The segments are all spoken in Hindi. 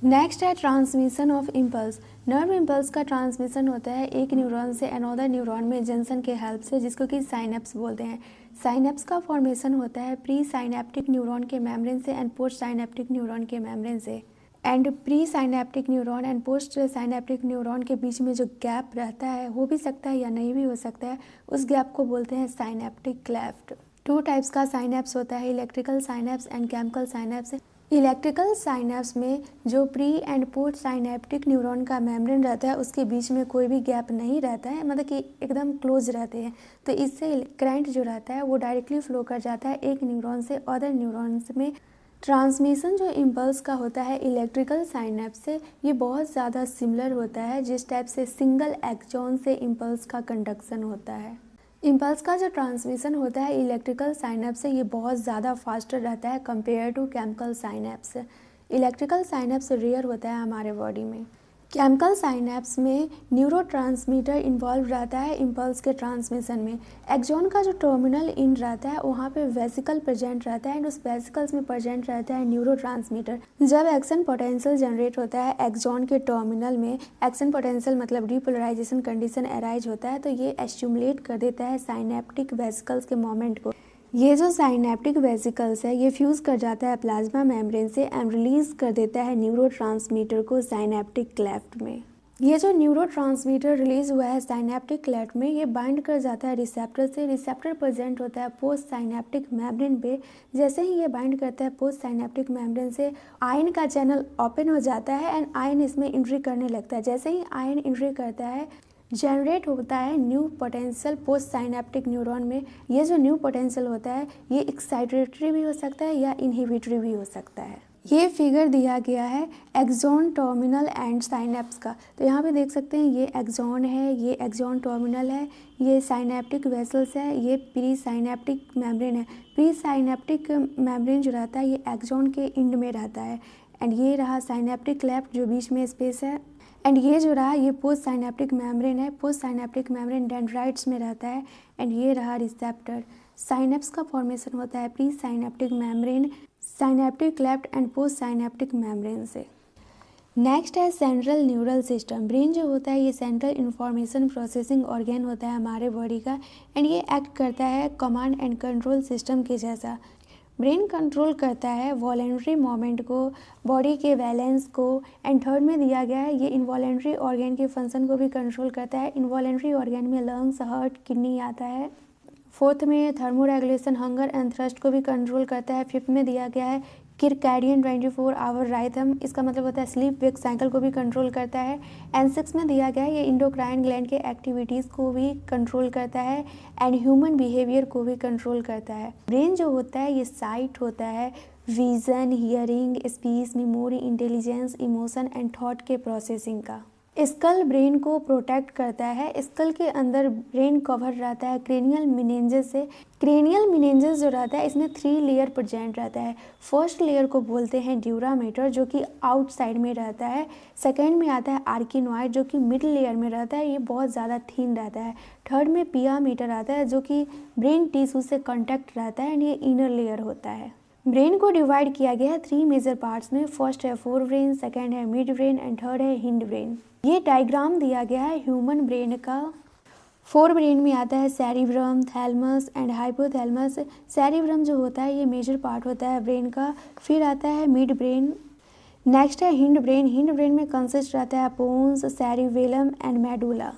नेक्स्ट है transmission of impulse. Nerve impulse का ट्रांसमिशन होता है एक न्यूरॉन से अनदर न्यूरॉन में जंक्शन के हेल्प से, जिसको कि साइनेप्स बोलते हैं। साइनेप्स का फॉर्मेशन होता है प्री साइनेप्टिक न्यूरॉन के मेम्ब्रेन से एंड पोस्ट साइनेप्टिक न्यूरॉन के मेम्ब्रेन से। And pre synaptic neuron and post synaptic neuron के बीच में जो गैप रहता है, हो भी सकता है या नहीं भी हो सकता है, उस गैप को बोलते हैं साइनेप्टिक क्लेफ्ट। 2 टाइप्स का साइनेप्स होता है, electrical synapse and chemical synapse. Electrical synapse में जो pre and post synaptic neuron का मेम्ब्रेन रहता है उसके बीच में कोई भी गैप नहीं रहता है, मतलब कि एकदम क्लोज रहते हैं। तो इससे करंट जो रहता है वो डायरेक्टली फ्लो कर जाता है एक न्यूरॉन से अदर न्यूरॉन्स में। ट्रांसमिशन जो इम्पल्स का होता है इलेक्ट्रिकल साइनेप्स से, ये बहुत ज़्यादा सिमिलर होता है जिस टाइप से सिंगल एक्सॉन से इम्पल्स का कंडक्शन होता है। इम्पल्स का जो ट्रांसमिशन होता है इलेक्ट्रिकल साइनेप्स से, ये बहुत ज़्यादा फास्टर रहता है compare to chemical synapse. Electrical synapse rare होता है हमारे बॉडी में। केमिकल साइनेप्स में न्यूरोट्रांसमीटर इन्वॉल्व रहता है इम्पल्स के ट्रांसमिशन में। एक्सॉन का जो टर्मिनल इन रहता है वहाँ पे वेसिकल प्रेजेंट रहता है एंड उस वेसिकल्स में प्रेजेंट रहता है न्यूरोट्रांसमीटर। जब एक्शन पोटेंशियल जनरेट होता है एक्सॉन के टर्मिनल में, एक्शन पोटेंशियल मतलब डीपोलराइजेशन कंडीशन अराइज होता है, तो ये एस्टिमुलेट कर देता है साइनेप्टिक वेसिकल्स के मोमेंट को। ये जो साइनेप्टिक वेसिकल्स है ये फ्यूज़ कर जाता है प्लाज्मा मेम्ब्रेन से एंड रिलीज कर देता है न्यूरोट्रांसमीटर को साइनेप्टिक क्लेफ्ट में। ये जो न्यूरोट्रांसमीटर रिलीज हुआ है साइनेप्टिक क्लेफ्ट में, ये बाइंड कर जाता है रिसेप्टर से। रिसेप्टर प्रेजेंट होता है पोस्ट साइनेप्टिक मेम्ब्रेन पे। जैसे ही ये बाइंड करता है पोस्ट साइनेप्टिक मेम्ब्रेन से, आयन का चैनल ओपन हो जाता है एंड आयन इसमें एंट्री करने लगता है। जैसे ही आयन एंट्री करता है, जनरेट होता है new potential post synaptic neuron में। ये जो न्यू पोटेंशियल होता है ये एक्साइटेटरी भी हो सकता है या इनहिबिटरी भी हो सकता है। ये फिगर दिया गया है एक्सॉन टर्मिनल एंड साइनेप्स का। तो यहाँ पे देख सकते हैं ये एक्सॉन है, ये एक्सॉन टर्मिनल है, ये साइनेप्टिक वेसल्स है, ये प्री साइनेप्टिक मेम्ब्रेन है। प्री साइनेप्टिक मेम्ब्रेन जो रहता है ये एक्सॉन के एंड में रहता है एंड ये रहा साइनेप्टिक क्लेफ्ट जो बीच में स्पेस है। एंड ये जो रहा ये पोस्ट साइनेप्टिक मेम्ब्रेन है। पोस्ट साइनेप्टिक मेम्ब्रेन डेंड्राइट्स में रहता है एंड ये रहा रिसेप्टर। साइनेप्स का फॉर्मेशन होता है pre synaptic membrane, synaptic cleft and post synaptic membrane से। नेक्स्ट है सेंट्रल न्यूरल सिस्टम। ब्रेन जो होता है ये सेंट्रल इंफॉर्मेशन प्रोसेसिंग ऑर्गेन होता है हमारे बॉडी का एंड ये एक्ट करता है कमांड एंड कंट्रोल सिस्टम के जैसा। ब्रेन कंट्रोल करता है वॉलेंट्री मोमेंट को, बॉडी के बैलेंस को एंड थर्ड में दिया गया है ये इनवॉलेंट्री ऑर्गेन के फंक्शन को भी कंट्रोल करता है। इनवॉलेंट्री ऑर्गेन में लंग्स, हार्ट, किडनी आता है। फोर्थ में thermo regulation, hunger and thrust को भी कंट्रोल करता है। फिफ्थ में दिया गया है किरकैडियन 24 आवर राइथम, इसका मतलब होता है स्लीप वेक साइकिल को भी कंट्रोल करता है। एंड सिक्स में दिया गया है ये इंडोक्राइन ग्लैंड के एक्टिविटीज़ को भी कंट्रोल करता है एंड ह्यूमन बिहेवियर को भी कंट्रोल करता है। ब्रेन जो होता है ये साइट होता है vision, hearing, speech, memory, intelligence, emotion and thought के प्रोसेसिंग का। स्कल ब्रेन को प्रोटेक्ट करता है। स्कल के अंदर ब्रेन कवर रहता है क्रेनियल मिनेंजेस से। क्रेनियल मिनेंजेस जो रहता है इसमें 3 लेयर प्रेजेंट रहता है। फर्स्ट लेयर को बोलते हैं ड्यूरामेटर जो कि आउटसाइड में रहता है। सेकंड में आता है आर्किनॉइड जो कि मिड लेयर में रहता है, ये बहुत ज़्यादा थीन रहता है। थर्ड में पियामीटर आता है जो कि ब्रेन टिश्यू से कॉन्टैक्ट रहता है एंड ये इनर लेयर होता है। ब्रेन को डिवाइड किया गया है 3 मेजर पार्ट्स में। फर्स्ट है फोर ब्रेन, सेकंड है मिड ब्रेन एंड थर्ड है हिंड ब्रेन। ये डायग्राम दिया गया है ह्यूमन ब्रेन का। फोर ब्रेन में आता है cerebrum, thalamus and hypothalamus. Cerebrum जो होता है ये मेजर पार्ट होता है ब्रेन का। फिर आता है मिड ब्रेन। नेक्स्ट है हिंड ब्रेन। हिंड ब्रेन में कंसिस्ट रहता है पोन्स, सेरिबेलम एंड मेडुला।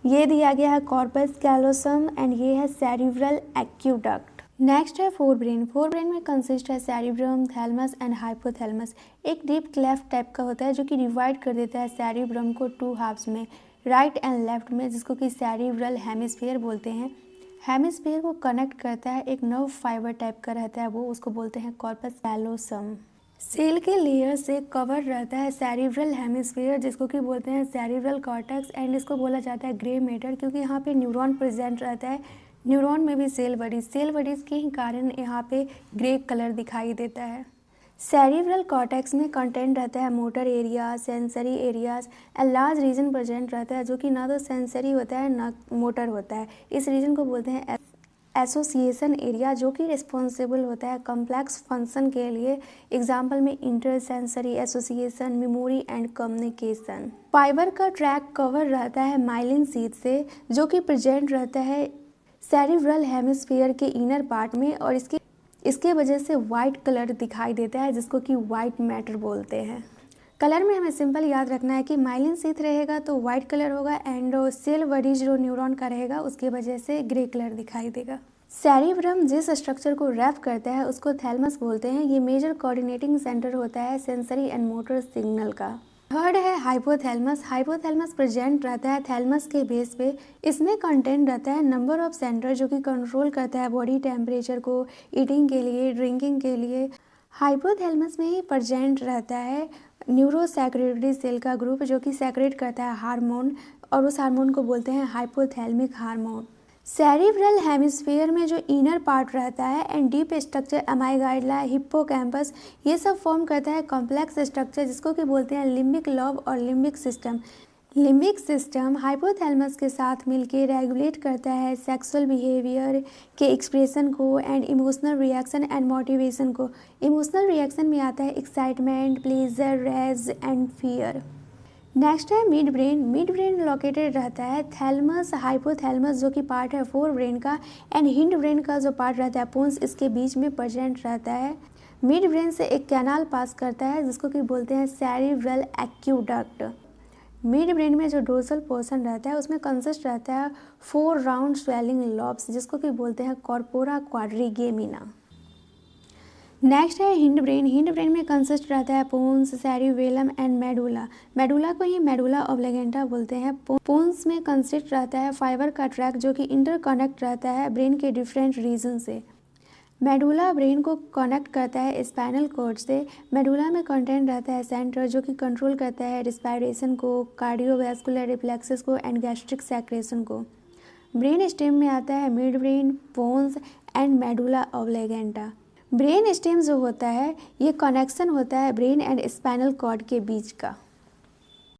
ये दिया गया है कॉर्पस कैलोसम एंड ये है सेरिब्रल एक्यूडक्ट। नेक्स्ट है फोर ब्रेन। फोर ब्रेन में कंसिस्ट है सेरिब्रम, थैलमस एंड हाइपोथैलमस। एक डीप क्लेफ्ट टाइप का होता है जो कि डिवाइड कर देता है सेरिब्रम को 2 हाफ्स में, राइट एंड लेफ्ट में, जिसको कि सेरिब्रल हेमिस्फीयर बोलते हैं। हेमिस्फीयर को कनेक्ट करता है एक नर्व फाइबर टाइप का रहता है वो, उसको बोलते हैं कॉर्पस कैलोसम। सेल के लेयर से कवर रहता है सेरिब्रल हेमिस्फीयर जिसको कि बोलते हैं सेरिब्रल कॉर्टेक्स एंड इसको बोला जाता है ग्रे मैटर क्योंकि यहाँ पे न्यूरॉन प्रेजेंट रहता है। न्यूरॉन में भी सेल बडीज के ही कारण यहाँ पे ग्रे कलर दिखाई देता है। सेरिब्रल कॉर्टेक्स में कंटेंट रहता है motor area, sensory areas and large region present रहता है जो कि ना तो सेंसरी होता है ना मोटर होता है। इस रीजन को बोलते हैं एसोसिएशन एरिया जो कि रिस्पॉन्सिबल होता है कॉम्प्लेक्स फंक्शन के लिए। एग्जाम्पल में intersensory association, memory and communication. Fibre का ट्रैक कवर रहता है माइलिन शीथ से जो कि प्रेजेंट रहता है सेरिब्रल हेमिस्फीयर के इनर पार्ट में और इसके वजह से वाइट कलर दिखाई देता है जिसको कि वाइट मैटर बोलते हैं। कलर में हमें सिंपल याद रखना है कि माइलिन शीथ रहेगा तो वाइट कलर होगा एंड सेल बॉडी जो न्यूरॉन का रहेगा उसकी वजह से ग्रे कलर दिखाई देगा। सेरिब्रम जिस स्ट्रक्चर को रैप करता है उसको थैलमस बोलते हैं। ये मेजर कोऑर्डिनेटिंग सेंटर होता है सेंसरी एंड मोटर सिग्नल का। थर्ड है हाइपोथैलेमस। हाइपोथैलेमस प्रेजेंट रहता है थैलमस के बेस पे। इसमें कंटेंट रहता है नंबर ऑफ सेंटर जो कि कंट्रोल करता है बॉडी टेम्परेचर को, ईटिंग के लिए, ड्रिंकिंग के लिए। हाइपोथैलेमस में ही प्रेजेंट रहता है न्यूरोसेक्रेटरी सेल का ग्रुप जो कि सेक्रेट करता है हार्मोन और उस हार्मोन को बोलते हैं हाइपोथैलेमिक हार्मोन। सेरिब्रल हेमिस्फीयर में जो इनर पार्ट रहता है एंड डीप स्ट्रक्चर अमाइगडाला, हिप्पोकैम्पस, ये सब फॉर्म करता है कॉम्प्लेक्स स्ट्रक्चर जिसको कि बोलते हैं लिम्बिक लोब और limbic system. Limbic system hypothalamus के साथ मिलके रेगुलेट करता है सेक्सुअल बिहेवियर के एक्सप्रेशन को and emotional reaction and motivation को। इमोशनल रिएक्शन में आता है excitement, pleasure, rage and fear. Next है midbrain. Midbrain located रहता है थैलमस हाइपोथैलेमस जो कि पार्ट है फोर ब्रेन का एंड हिंड ब्रेन का जो पार्ट रहता है पोन्स इसके बीच में प्रेजेंट रहता है। मिड ब्रेन से एक कैनाल पास करता है जिसको कि बोलते हैं सेरिब्रल एक्यूडक्ट। मिड ब्रेन में जो डोर्सल पोर्शन रहता है उसमें कंसिस्ट रहता है 4 राउंड स्वेलिंग लॉब्स जिसको कि बोलते हैं कॉर्पोरा क्वाड्रिगेमिना। नेक्स्ट है हिंड ब्रेन। हिंड ब्रेन में कंसिस्ट रहता है pons, cerebellum and medulla. Medulla को ही मेडुला ऑब्लिगेंटा बोलते हैं। पोन्स में कंसिस्ट रहता है फाइबर का ट्रैक जो कि इंटरकनेक्ट रहता है ब्रेन के डिफरेंट रीजन से। मेडुला ब्रेन को कनेक्ट करता है स्पाइनल कॉर्ड से। मेडुला में कंटेंट रहता है सेंटर जो कि कंट्रोल करता है रिस्पायरेशन को, कार्डियोवैस्कुलर रिफ्लेक्सेस को एंड गैस्ट्रिक सेक्रेशन को। ब्रेन स्टेम में आता है midbrain, pons and medulla oblongata. Brain stem जो होता है ये कनेक्शन होता है ब्रेन एंड स्पाइनल कॉर्ड के बीच का।